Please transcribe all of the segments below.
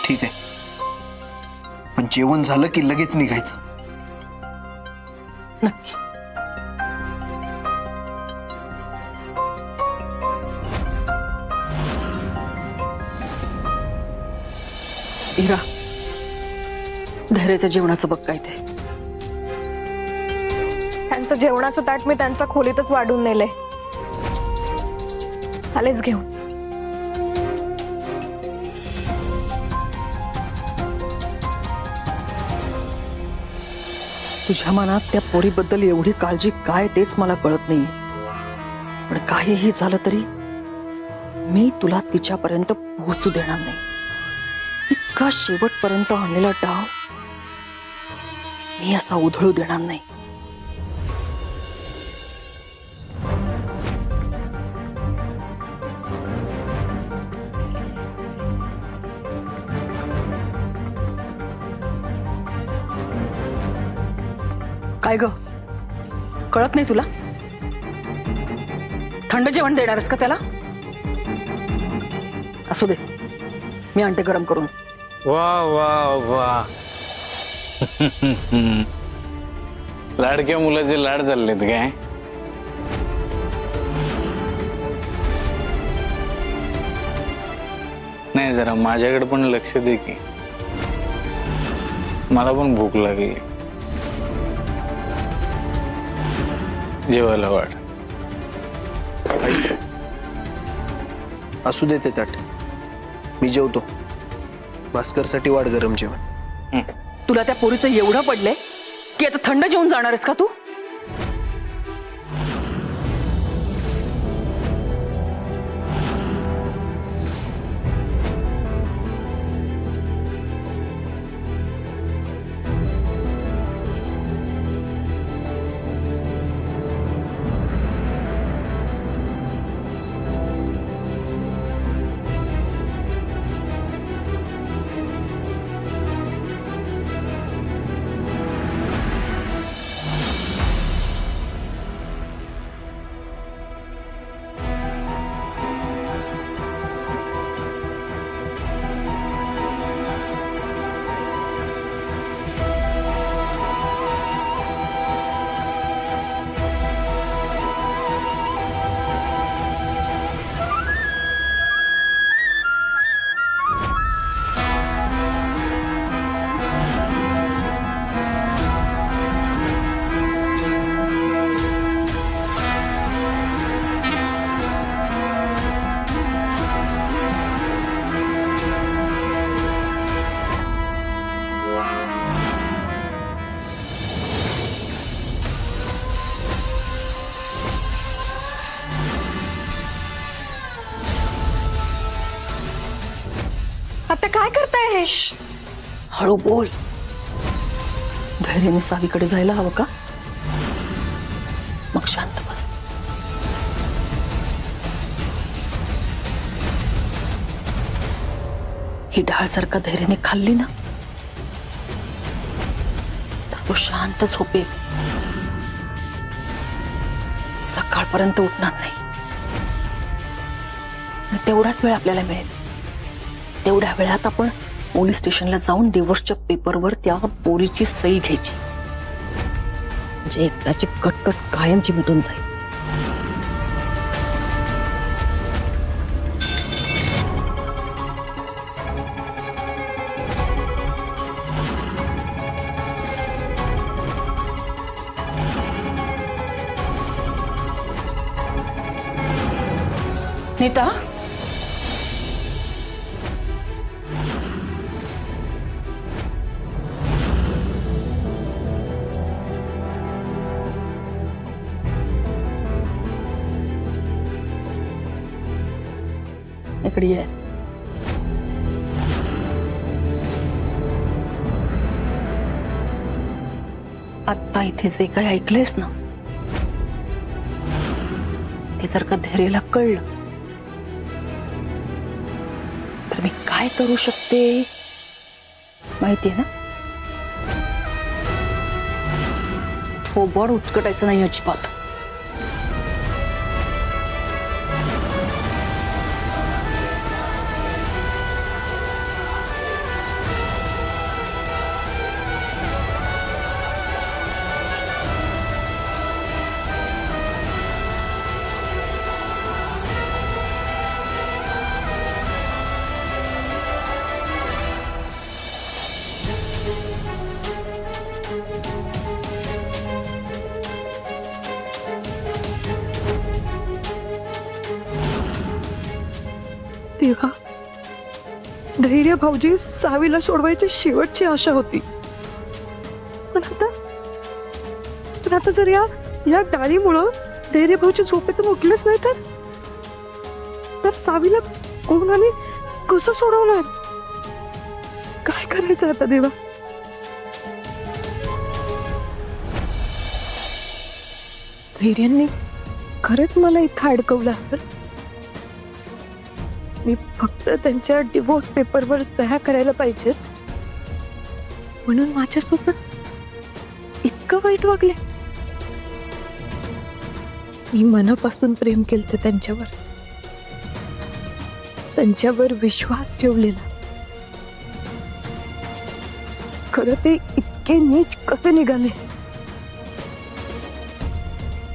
ठीक आहे, पण जेवण झालं की लगेच निघायचं. नक्की. इरा, धैर्याच्या जेवणाचं बघ काय ते. त्यांचं जेवणाचं ताट मी त्यांच्या खोलीतच वाढून नेलंय. आलेच घेऊन. तुझ्या मनात त्या पोरीबद्दल एवढी काळजी काय तेच मला कळत नाही. पण काहीही झालं तरी मी तुला तिच्यापर्यंत पोहोचू देणार नाही. इतका शेवटपर्यंत आणलेला डाव मी असा उधळू देणार नाही. काय ग, कळत नाही तुला? थंड जेवण देणारस का त्याला? असू दे, मी आणते गरम करून. वा वा वा. लाडक्या मुलाचे लाड चाललेत काय? नाही, जरा माझ्याकडे पण लक्ष दे की, मला पण भूक लागली. जेवायला वाढ. असू दे ते ताट, मी जेवतो. भास्करसाठी वाढ गरम जेवण. तुला त्या पोरीचं एवढं पडलंय की आता थंड जेवून जाणार आहेस का तू? आता काय करताय हे? हळू बोल. धैर्याने सावीकडे जायला हवं का? मग शांत बस. ही डाळ जर का धैर्याने खाल्ली ना तर तो शांत झोपेल, सकाळपर्यंत उठणार नाही. आणि तेवढाच वेळ आपल्याला मिळेल. तेवढ्या वेळात आपण पोलीस स्टेशनला जाऊन डिवोर्सच्या पेपरवर त्या पोरीची सही घ्यायची, म्हणजे एकदाची कटकट कायमची मिटून जाईल. नीता, इकडे ये. आता इथे जे काही ऐकलेस ना ते जर का धैर्याला कळलं तर मी काय करू शकते माहितीये ना? थोबाड उचकटायचं नाही अजिबात. देवा, धैर्य भाऊजी सावीला सोडवायची शेवटची आशा होती. पण आता जर या डाळीमुळं धैर्य भाऊजी झोपेतून उठलेच नाही तर सावीला कोण आणि कसं सोडवणार? काय करायचं आता देवा? धैर्यांनी खरंच मला इथं अडकवलं असेल. मी फक्त त्यांच्या डिवोर्स पेपरवर सह्या करायला पाहिजे म्हणून माझ्यासोबत इतकं वाईट वागले. मी मनापासून प्रेम केलं त्यांच्यावर विश्वास ठेवलेला. खरं ते इतके नीच कसे निघाले?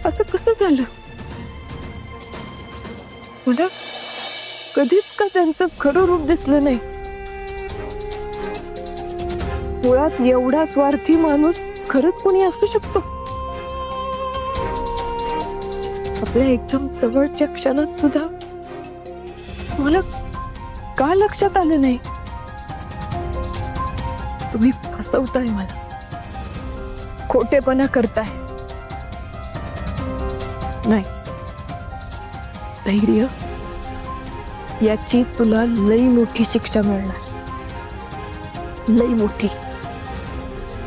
असं कसं झालं? मला कधीच का त्यांचं खरं रूप दिसलं नाही. मुळात एवढा स्वार्थी माणूस खरंच कोणी असू शकतो? आपल्या एकदम जवळच्या क्षणात सुद्धा मला का लक्षात आलं नाही? तुम्ही फसवताय मला, खोटेपणा करताय. नाही, धैर्य, याची तुला लई मोठी शिक्षा मिळणार, लई मोठी,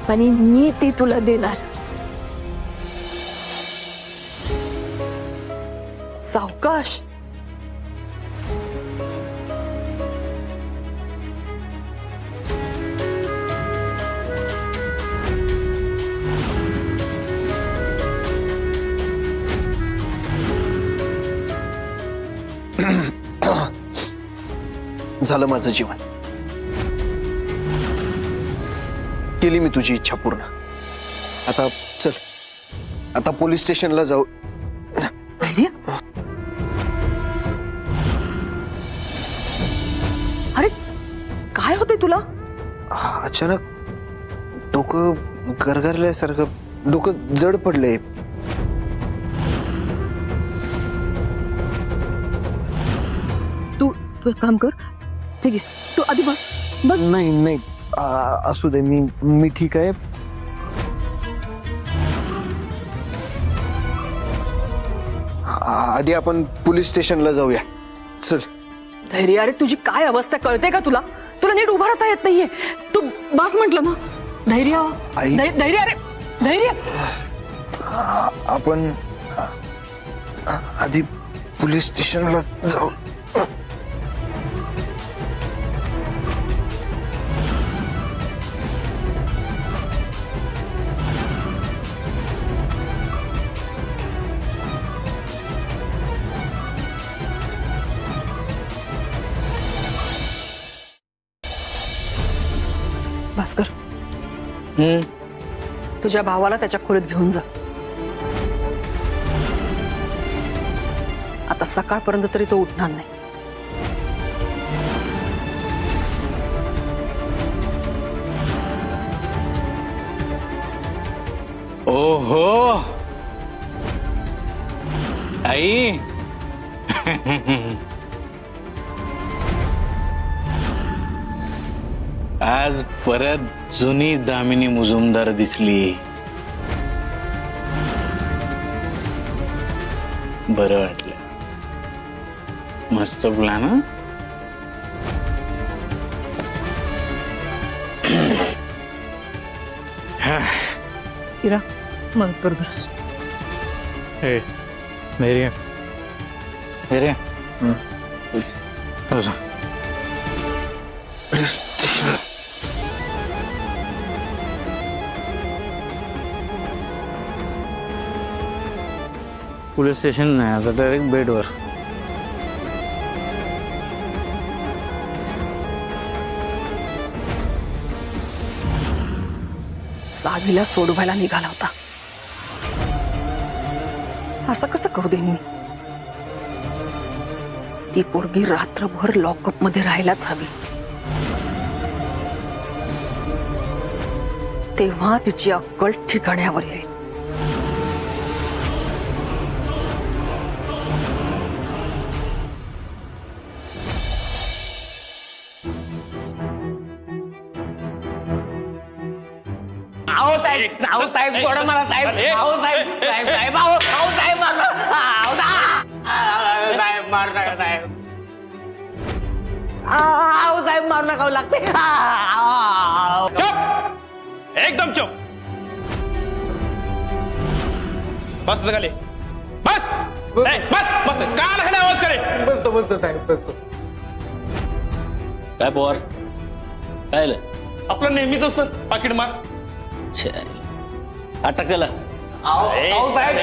आणि मी ती तुला देणार. सावकाश. झालं माझं जीवन. केली मी तुझी इच्छा पूर्ण. आता चल, आता पोलीस स्टेशनला जाऊ. धैर्य, अरे काय होते तुला? अचानक डोकं गरगरल्यासारखं, डोकं जड पडलंय. तू एक काम कर, ठीक आहे, तू आधी बस. नाही, असू दे, मी ठीक आहे. आधी आपण पोलीस स्टेशनला जाऊया. चल. धैर्य, अरे तुझी काय अवस्था कळते का तुला? तुला नीट उभा राहता येत नाहीये. तू बस म्हटलं ना. धैर्य, आई. धैर्य, अरे धैर्य. आपण आधी पोलीस स्टेशनला जाऊ. भास्कर, तुझ्या भावाला त्याच्या खोलीत घेऊन जा. आता सकाळपर्यंत तरी तो उठणार नाही. ओहो आई, आज परत जुनी दामिनी मुजुमदार दिसली. बरं वाटलं. मस्त प्लॅन. इरा, मदत कर बस. मेरी पोलीस स्टेशन. पोलीस स्टेशन नाही, आता डायरेक्ट बेडवर. सावीला सोडवायला निघाला होता. असं कसं करू देईन मी? ती पोरगी रात्रभर लॉकअप मध्ये राहायलाच हवी. तेव्हा तिची अक्कल ठिकाण्यावर येईल. आहो साहेब, आहो साहेब, सोडा मला साहेब, आहो साहेब, साहेब, साहेब, आहो, आहो साहेब, मारू नका. आहो साहेब, मारू नका साहेब. आहो साहेब, मारू नका लागते. चुप, एकदम चुप. बस खाली, बस. ए, बस बस, काल है आवाज करे. बसतो साहेब, बसतो. काय पवार काय झालं? आपलं नेहमीच सर पाकिट मार. अटक त्याला. आहो साहेब,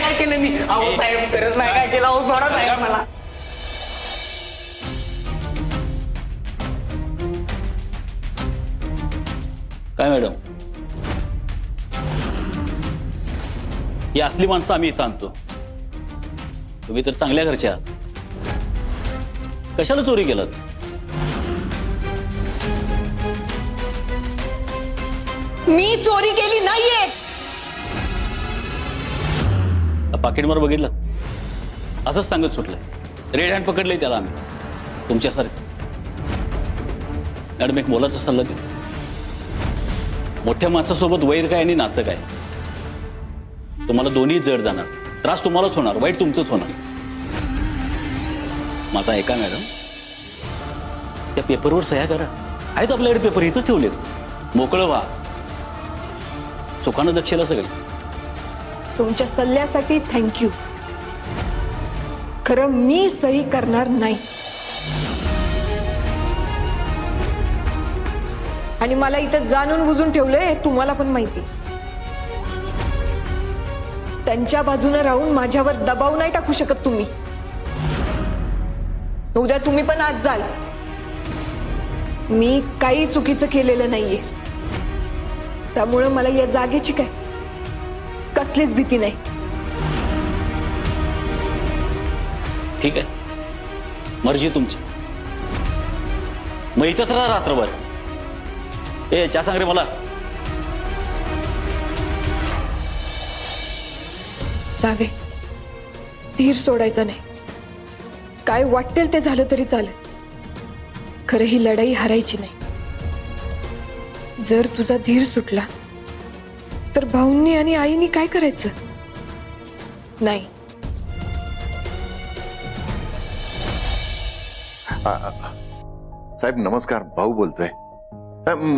काय केलं मी? आहो साहेब, खरंच नाही काय केलं. आहो सोडा साहेब मला. काय मॅडम, ही असली माणसं आम्ही इथं आणतो. तुम्ही तर चांगल्या घरच्या आहात, कशाला चोरी केलात? मी चोरी केली नाहीये. पाकिटमार बघितलं असंच सांगत सुटलंय. रेड हँड पकडलंय त्याला आम्ही तुमच्यासारखं. मॅडम एक मोलाचा सल्ला देतो. मोठ्या माणसासोबत वैर काय आणि नातं काय, तुम्हाला दोन्ही जड जाणार. त्रास तुम्हालाच होणार, वाईट तुमचंच होणार. माझा ऐका मॅडम, त्या पेपरवर सह्या करा. आहेत आपल्याकडे पेपर, इथंच ठेवलेत. मोकळं व्हा, सुखानं दक्षेला सगळे. तुमच्या सल्ल्यासाठी थँक्यू. खरं मी सही करणार नाही. आणि मला इथं जाणून बुजून ठेवलंय हे तुम्हाला पण माहिती. त्यांच्या बाजूने राहून माझ्यावर दबाव नाही टाकू शकत तुम्ही. उद्या तुम्ही पण आज जाल. मी काही चुकीचं केलेलं नाहीये, त्यामुळे मला या जागेची काय कसलीच भीती नाही. ठीक आहे, मर्जी तुमची. मग इथंच राहा रात्रभर. ए चहा सांग रे मला. सावे, धीर सोडायचा नाही. काय वाटेल ते झालं तरी चालेल, खरं ही लढाई हारायची नाही. जर तुझा धीर सुटला तर भाऊंनी आणि आईनी काय करायचं? नाही. साहेब नमस्कार, भाऊ बोलतोय.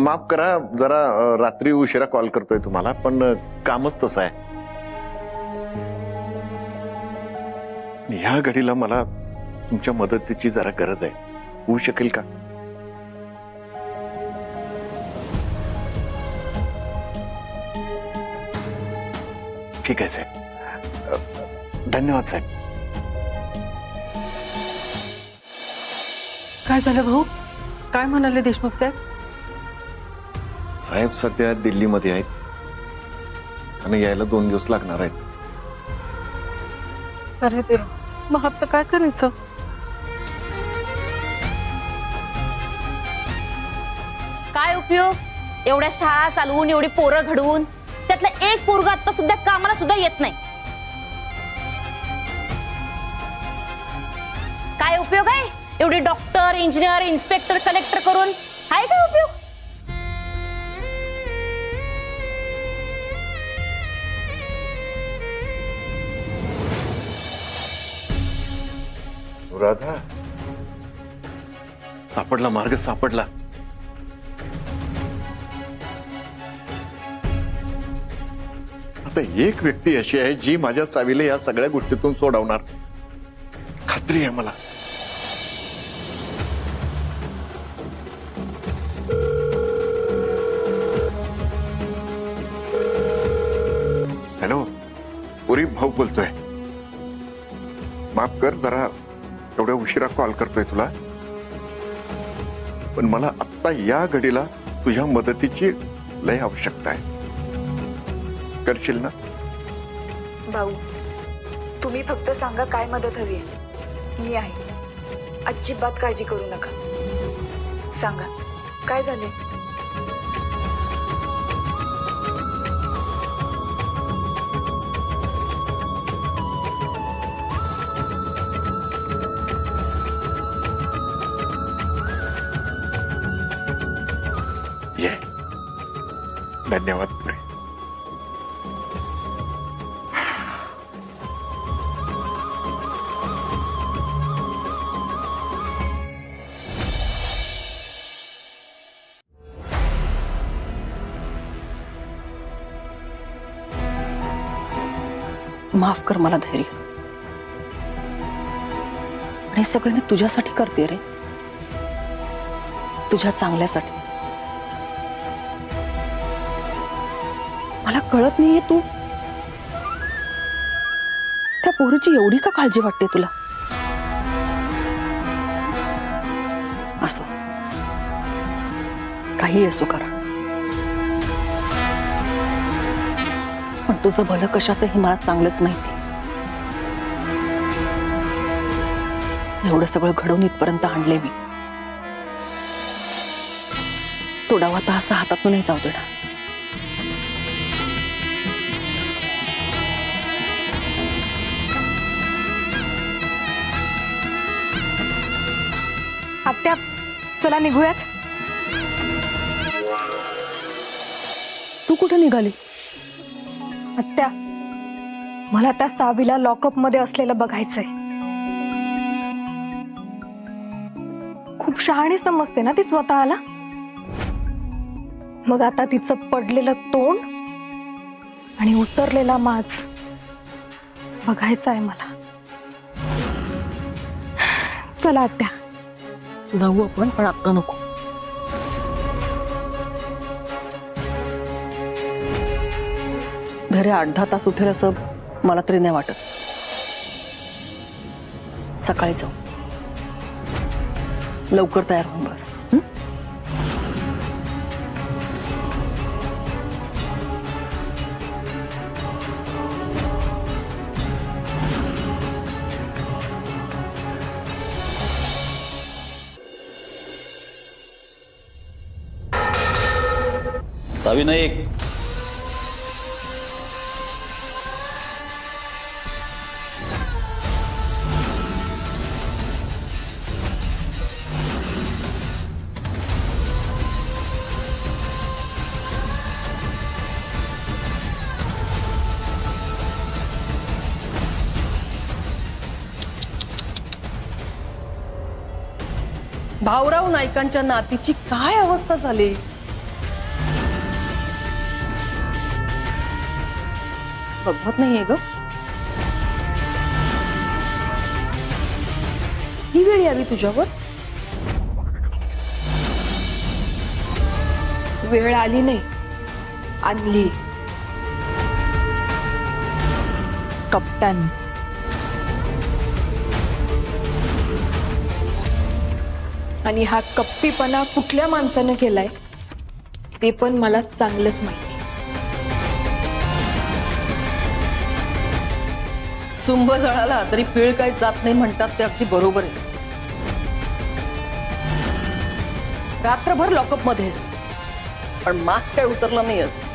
माफ करा, जरा रात्री उशिरा कॉल करतोय तुम्हाला, पण कामच तसं आहे. ह्या घडीला मला तुमच्या मदतीची जरा गरज आहे. होऊ शकेल का? ठीक आहे साहेब, धन्यवाद साहेब. काय झालं भाऊ? काय म्हणाले देशमुख साहेब? साहेब सध्या दिल्लीमध्ये आहेत आणि यायला 2 दिवस लागणार आहेत. अरे देवा, मग आता काय करायचं? काय उपयोग? एवढ्या शाळा चालवून, एवढी पोरं घडवून, त्यातलं एक पोरगा आता सध्या कामाला सुद्धा येत नाही. काय उपयोग आहे एवढी डॉक्टर, इंजिनियर, इन्स्पेक्टर, कलेक्टर करून? आहे काय उपयोग? राधा, सापडला, मार्ग सापडला. आता एक व्यक्ती अशी आहे जी माझ्या सावीला या सगळ्या गोष्टीतून सोडवणार, खात्री आहे मला. हॅलो, पुरी भाऊ बोलतोय. माफ कर, जरा एवढ्या उशिरा कॉल करतोय तुला, पण मला आत्ता या घडीला तुझ्या मदतीची लय आवश्यकता आहे. करशील ना? भाऊ, तुम्ही फक्त सांगा काय मदत हवी आहे, मी आहे. अजिबात काळजी करू नका. सांगा काय झाले? ये, धन्यवाद पुरी. माफ कर मला धैर्य. आणि सगळं मी तुझ्यासाठी करते रे, तुझ्या चांगल्यासाठी. मला कळत नाहीये तू त्या पोरीची एवढी का काळजी वाटते तुला. असो, काही असो कारण, पण तुझं भलं कशातही मला चांगलंच माहिती. एवढं सगळं घडवून इथपर्यंत आणले मी. तो डाव आता असा हातातून नाही जाऊ देणार. आत्या, चला निघूयात. तू कुठं निघाली? आत्या, मला त्या सावीला लॉकअप मध्ये असलेलं बघायचंय. खूप शहाणी समजते ना ती स्वतःला. मग आता तिचं पडलेलं तोंड आणि उतरलेला माज बघायचा आहे मला. चला आत्या. जाऊ आपण, पण आता नको. धैर्य 8-10 तास उठेल असं मला तरी नाही वाटत. सकाळी जाऊ. लवकर तयार होऊन बस. सावी नाईक, भाऊराव नाईकांच्या नातीची काय अवस्था झाली. बघवत नाहीये ग. ही वेळ यावी तुझ्यावर. वेळ आली नाही, आणली. कप्तान, आणि हा कप्पीपणा कुठल्या माणसानं केलाय ते पण मला चांगलंच माहिती. सुंभ जळाला तरी पीळ काही जात नाही म्हणतात ते अगदी बरोबर आहे. रात्रभर लॉकअप मध्येच, पण मास्क काय उतरला नाही अजून.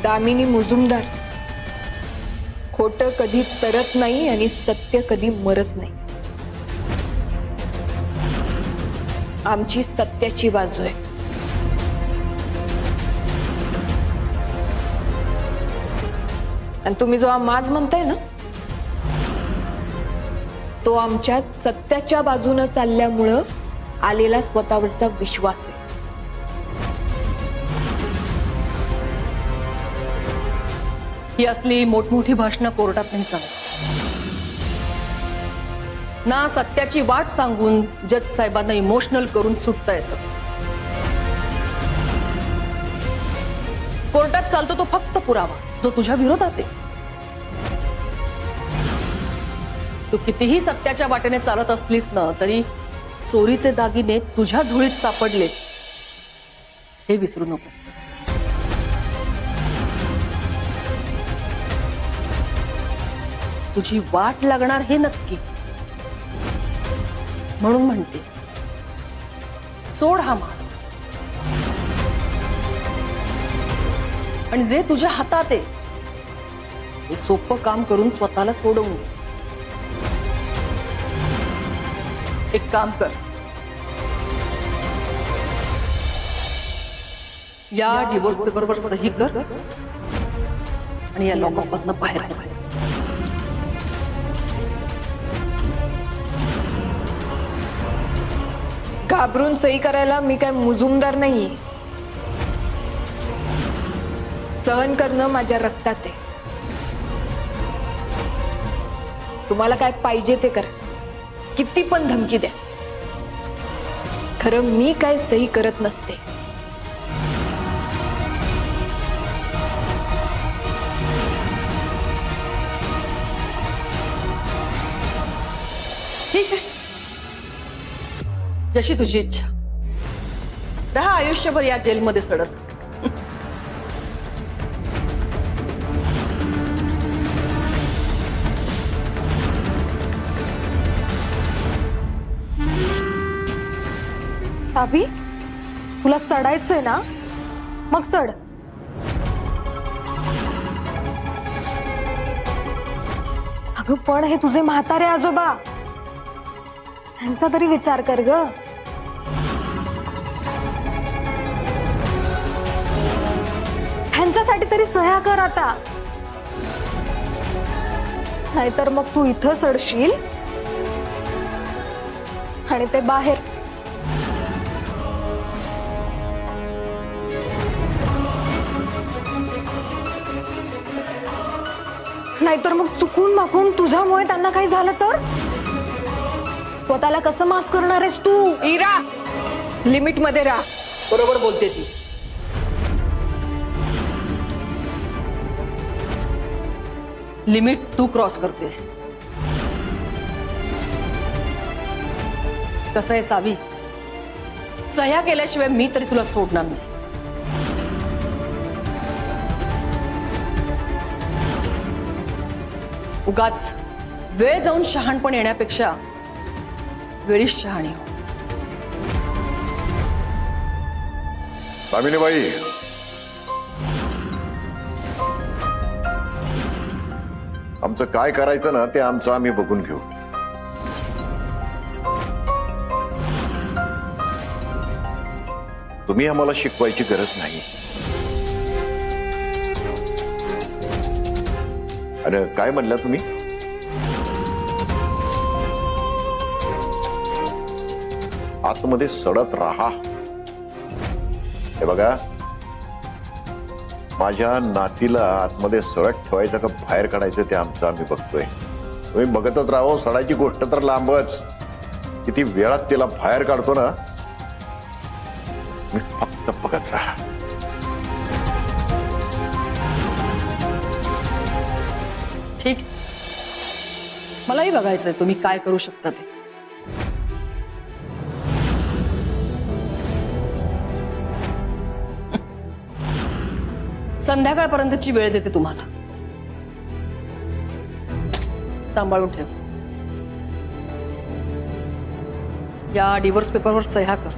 दामिनी मुजुमदार, खोटं कधी तरत नाही आणि सत्य कधी मरत नाही. आमची सत्याची बाजू आहे. आणि तुम्ही जो माज म्हणताय ना, तो आमच्या सत्याच्या बाजूने चालल्यामुळं आलेला स्वतःवरचा विश्वास आहे. ही असली मोठमोठी भाषणं कोर्टात नाही चालत ना. सत्याची वाट सांगून जज साहेबांना इमोशनल करून सुटता येतं. कोर्टात चालतो तो फक्त पुरावा जो तुझ्या विरोधात आहे. तू कितीही सत्याच्या वाटेने चालत असलीस ना तरी चोरीचे दागिने तुझ्या झोळीत सापडले हे विसरू नको. तुझी वाट लागणार हे नक्की. म्हणून म्हणते, सोड हा माज आणि जे तुझ्या हातात आहे हे सोपं काम करून स्वतःला सोडवून दे. एक काम कर, या डिवोर्स पेपरवर सही कर आणि या लॉकअपमधनं बाहेर बाहेर. घाबरून सही करायला मी काय मुजुमदार नाहीये. सहन करणं माझ्या रक्तात आहे. तुम्हाला काय पाहिजे ते करा, किती पण धमकी द्या. खरं मी काय सही करत नसते. ठीक आहे, जशी तुझी इच्छा. रहा आयुष्यभर या जेलमध्ये सडत. भाभी, तुला सडायचंय ना, मग सड. अगं पण हे तुझे म्हातारे आजोबा, त्यांचा तरी विचार कर ग. ह्यांच्यासाठी तरी सह्या कर आता, नाहीतर मग तू इथं सडशील आणि ते बाहेर. नाहीतर मग चुकून माकून तुझ्यामुळे त्यांना काही झालं तर स्वतःला कसं माफ करणार आहेस तू? इरा, लिमिट मध्ये राहा. बरोबर बोलते ती. लिमिट तू क्रॉस करते. कसं आहे सावी, सह्या केल्याशिवाय मी तरी तुला सोडणार नाही. उगाच वेळ जाऊन शहाणपण येण्यापेक्षा वेळीच शहाणी हो. दामिनीबाई, आमचं काय करायचं ना ते आमचं आम्ही बघून घेऊ. तुम्ही आम्हाला शिकवायची गरज नाही. अरे काय म्हणला तुम्ही? आतमध्ये सडत राहा. हे बघा, माझ्या नातीला आतमध्ये सडक ठेवायचं का बाहेर काढायचं ते आमचं आम्ही बघतोय. तुम्ही बघतच राहो. सडाची गोष्ट तर लांबच, किती वेळात तिला बाहेर काढतो ना, तुम्ही फक्त बघत राहा. ठीक, मलाही बघायचंय तुम्ही काय करू शकता ते. संध्याकाळपर्यंतची वेळ देते तुम्हाला. सांभाळून ठेव. या डिव्होर्स पेपरवर सह्या कर,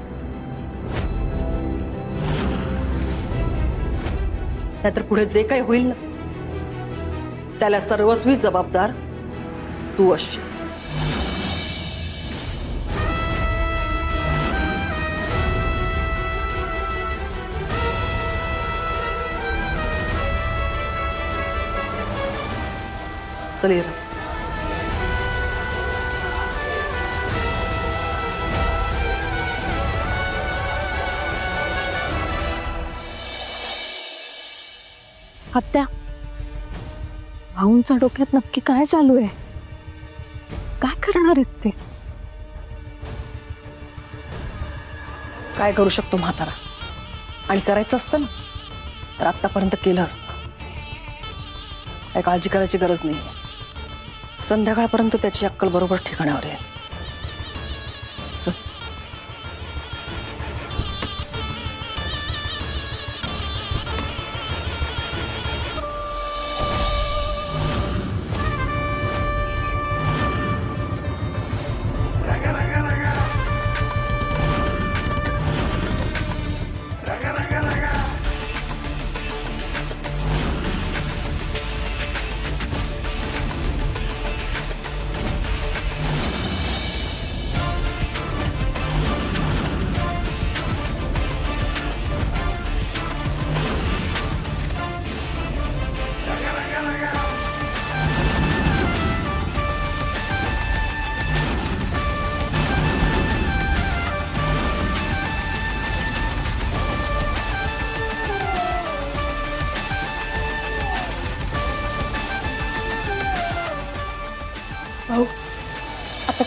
नाहीतर पुढे जे काही होईल ना त्याला सर्वस्वी जबाबदार तू असशील. चल ये. आत्या, भाऊंच्या डोक्यात नक्की काय चालू आहे? काय करणार आहेत ते? काय करू शकतो म्हातारा, आणि करायचं असतं ना तर आतापर्यंत केलं असतं. काय काळजी करायची गरज नाही. संध्याकाळपर्यंत त्याची अक्कल बरोबर ठिकाणावर येईल. चल.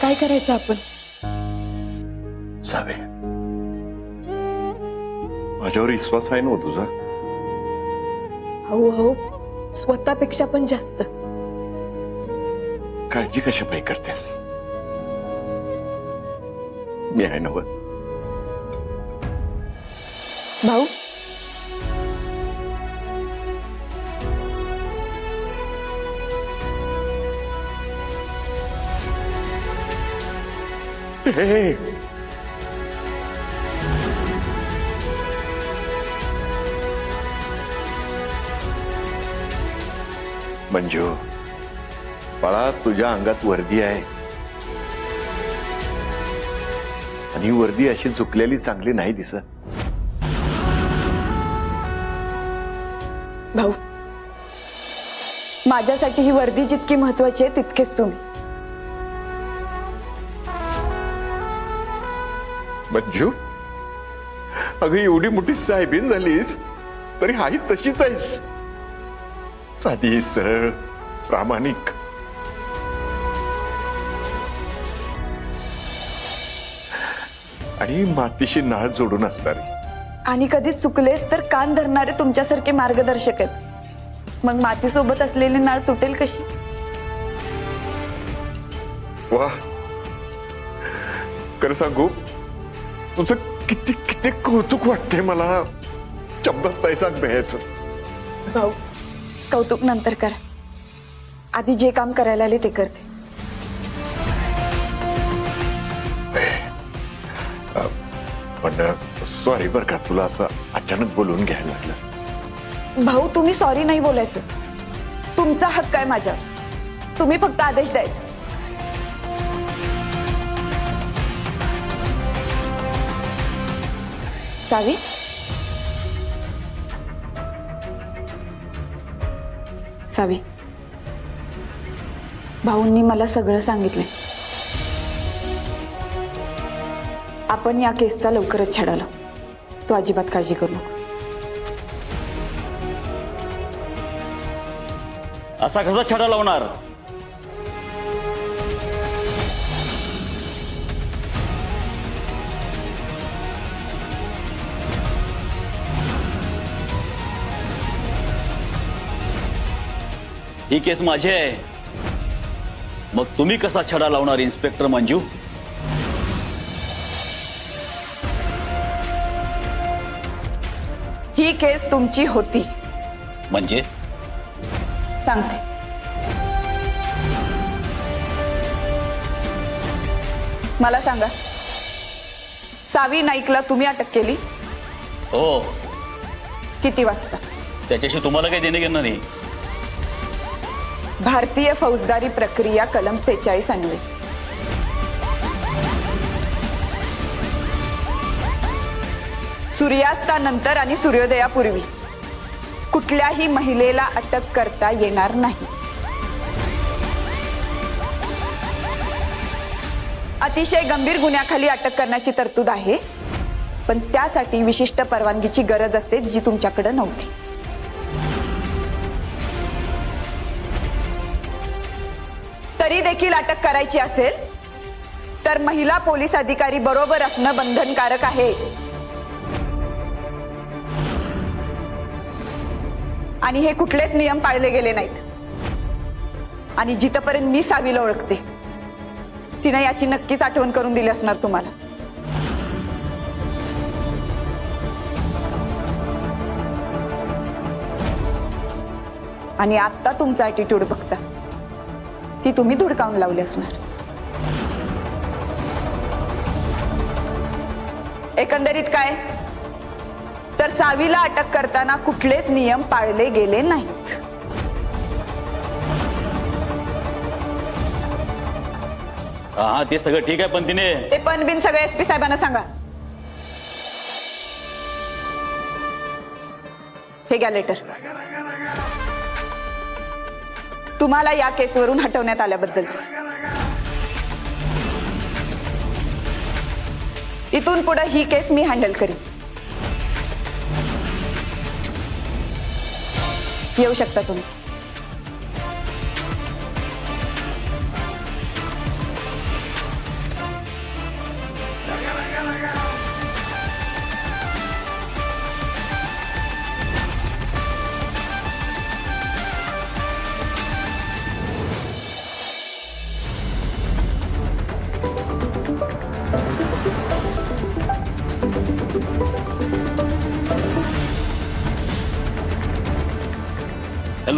काय करायचं आपण? सावे, माझ्यावर विश्वास आहे ना तुझा? हो हो, स्वतःपेक्षा पण जास्त. काळजी कशा पायी करतेस? मी आहे ना. भाऊ, हे मंजू, बाळा, तुझ्या अंगात वर्दी आहे आणि ही वर्दी अशी चुकलेली चांगली नाही दिसत. भाऊ, माझ्यासाठी ही वर्दी जितकी महत्वाची आहे तितकेच तुम्ही. मंजू, अगं एवढी मोठी साहेबीन झालीस तरी हाही तशीच आहेस. साधी, सरळ, प्रामाणिक. आणि मातीशी नाळ जोडून असणारी. आणि कधी चुकलेस तर कान धरणारे तुमच्यासारखे मार्गदर्शक आहेत. मग मातीसोबत असलेली नाळ तुटेल कशी? वा, खरं सांगू, तुझं किती किती कौतुक वाटतंय मला. शब्दात नाही सांगता यायचं. भाऊ, कौतुक नंतर करा. आधी जे काम करायला आले ते करते. पण सॉरी बर का, तुला असं अचानक बोलून घ्यायला लागलं. भाऊ, तुम्ही सॉरी नाही बोलायचं. तुमचा हक्क आहे माझ्यावर. तुम्ही फक्त आदेश द्यायचे. सावी, सावी, भाऊंनी मला सगळं सांगितलंय. आपण या केसचा लवकरच छडा लावू. तू अजिबात काळजी करू नको. असा कसा छडा लावणार? ही केस माझी आहे. मग तुम्ही कसा छडा लावणार इन्स्पेक्टर मंजू? ही केस तुमची होती. म्हणजे सांगते. मला सांगा, सावी नाईकला तुम्ही अटक केली? हो. किती वाजता? त्याच्याशी तुम्हाला काही देणे घेणं नाही. भारतीय फौजदारी प्रक्रिया कलम 46 अन्वये. सूर्यास्तानंतर आणि सूर्योदयापूर्वी कुठल्याही महिलेला अटक करता येणार नाही. अतिशय गंभीर गुन्ह्याखाली अटक करण्याची तरतूद आहे, पण त्यासाठी विशिष्ट परवानगीची गरज असते, जी तुमच्याकडे नव्हती. तरी देखील अटक करायची असेल तर महिला पोलीस अधिकारी बरोबर असणं बंधनकारक आहे. आणि हे कुठलेच नियम पाळले गेले नाहीत. आणि जिथपर्यंत मी सावीला ओळखते, तिने याची नक्कीच आठवण करून दिली असणार तुम्हाला. आणि आता तुमचा ॲटिट्यूड बघता ती तुम्ही धुडकावून लावली असणार. एकंदरीत काय तर सावीला अटक करताना कुठलेच नियम पाळले गेले नाहीत. हा, ते सगळं ठीक आहे, पण तिने ते पण बिन सगळे एसपी साहेबांना सांगा. हे घ्या लेटर. तुम्हाला या केसवरून हटवण्यात आल्याबद्दलच. इथून पुढे ही केस मी हँडल करीन. येऊ शकता तुम्ही.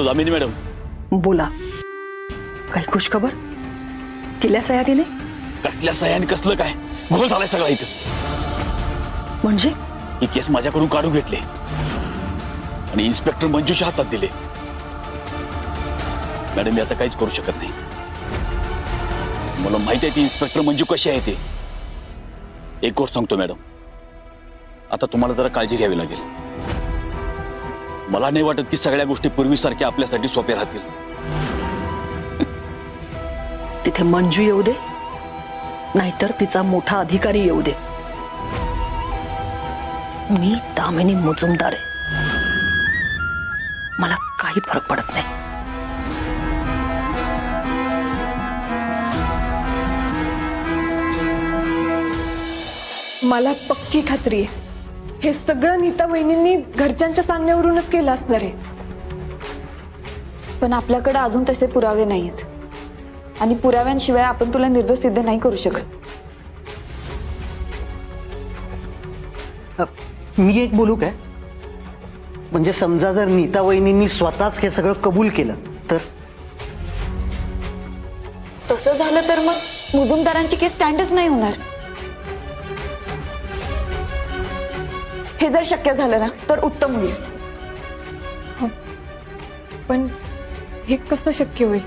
Hello Damini madam. बोला, काही खुशखबर केल्या सह्या तिने? कसल्या सह्याने कसलं काय घोळ झालाय सगळा इथं. म्हणजे ही केस माझ्याकडून काढून घेतले आणि इन्स्पेक्टर मंजूच्या हातात दिले. मॅडम मी आता काहीच करू शकत नाही. मला माहिती आहे ती इन्स्पेक्टर मंजू कशी आहे ते. एक गोष्ट सांगतो मॅडम, आता तुम्हाला जरा काळजी घ्यावी लागेल. मला नाही वाटत की सगळ्या गोष्टी पूर्वीसारख्या आपल्यासाठी सोप्या राहतील. तिथे मंजू येऊ दे, नाहीतर तिचा मोठा अधिकारी येऊ दे, मी दामिनी मुजुमदार आहे. मला काही फरक पडत नाही. मला पक्की खात्री आहे हे सगळं नीता वहिनींनी घरच्यांच्या सांगण्यावरूनच केलं असणार आहे. पण आपल्याकडे अजून तसे पुरावे नाहीत आणि पुराव्यांशिवाय आपण तुला निर्दोष सिद्ध नाही करू शकत. मी एक बोलू काय? म्हणजे समजा जर नीता वहिनींनी स्वतःच हे सगळं कबूल केलं तर? तसं झालं तर मग मुजुमदारांची केस स्टँडच नाही होणार. हे जर शक्य झालं ना तर उत्तम होईल. पण हे कसं शक्य होईल?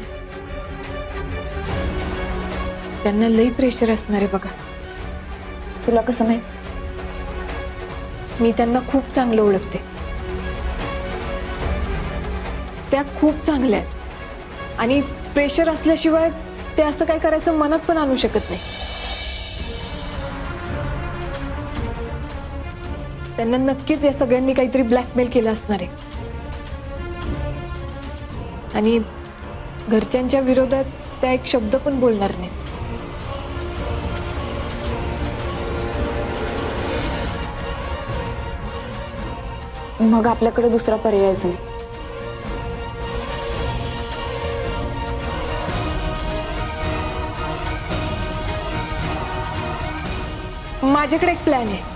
त्यांना लई प्रेशर असणार आहे बघा. तुला कसं माहित? मी त्यांना खूप चांगलं ओळखते. त्या खूप चांगल्या आहेत आणि प्रेशर असल्याशिवाय ते असं काय करायचं मनात पण आणू शकत नाही. त्यांना नक्कीच या सगळ्यांनी काहीतरी ब्लॅकमेल केलं असणार आहे आणि घरच्यांच्या विरोधात त्या एक शब्द पण बोलणार नाहीत. मग आपल्याकडे दुसरा पर्यायच नाही. माझ्याकडे एक प्लॅन आहे.